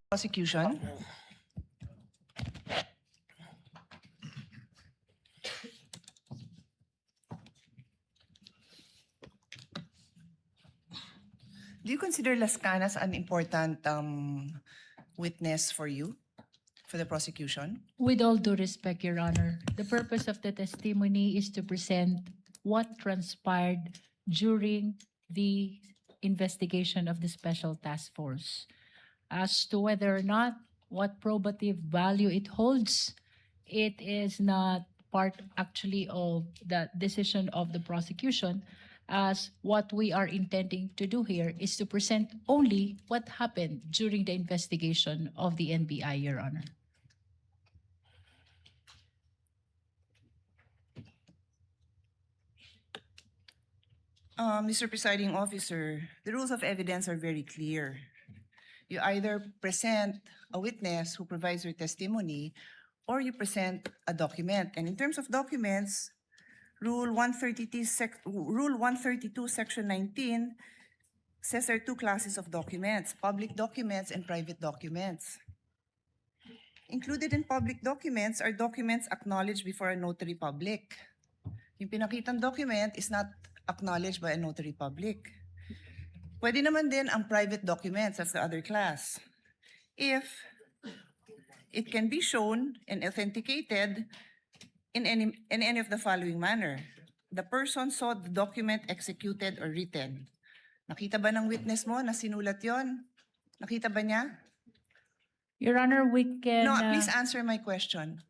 prosecution. Do you consider Las Canas an important witness for you, for the prosecution? With all due respect, Your Honor, the purpose of the testimony is to present what transpired during the investigation of the Special Task Force. As to whether or not what probative value it holds, it is not part actually of the decision of the prosecution, as what we are intending to do here is to present only what happened during the investigation of the NBI, Your Honor. Mr. Presiding Officer, the rules of evidence are very clear. You either present a witness who provides your testimony or you present a document. And in terms of documents, Rule 132, Section 19 says there are two classes of documents, public documents and private documents. Included in public documents are documents acknowledged before a notary public. Yung pinakitang document is not acknowledged by a notary public. Pwede naman din ang private documents, that's the other class. If it can be shown and authenticated in any of the following manner. The person saw the document executed or written. Nakita ba ng witness mo na sinulat yon? Nakita ba niya? Your Honor, we can... No, please answer my question.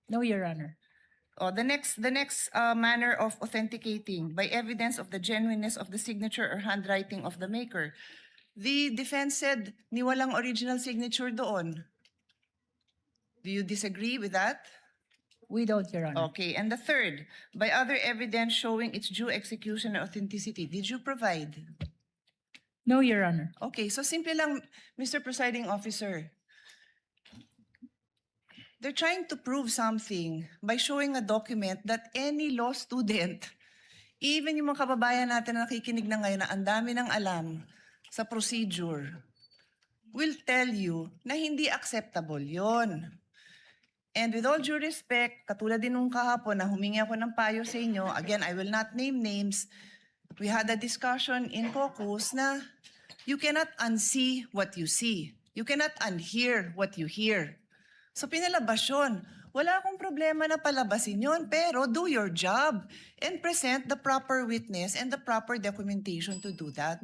No, Your Honor. Oh, the next manner of authenticating by evidence of the genuineness of the signature or handwriting of the maker. The defense said ni walang original signature doon. Do you disagree with that? We don't, Your Honor. Okay, and the third, by other evidence showing its due execution and authenticity, did you provide? No, Your Honor. Okay, so simple lang, Mr. Presiding Officer. They're trying to prove something by showing a document that any law student, even yung mga kababayan natin na nakikinig na ngayon na ang dami ng alam sa procedure, will tell you na hindi acceptable yon. And with all due respect, katulad din nung kahapon na humingi ako ng payo sa inyo, again, I will not name names, we had a discussion in caucus na you cannot unsee what you see. You cannot unhear what you hear. So pinalabas yun. Wala akong problema na palabasin yun, pero do your job and present the proper witness and the proper documentation to do that.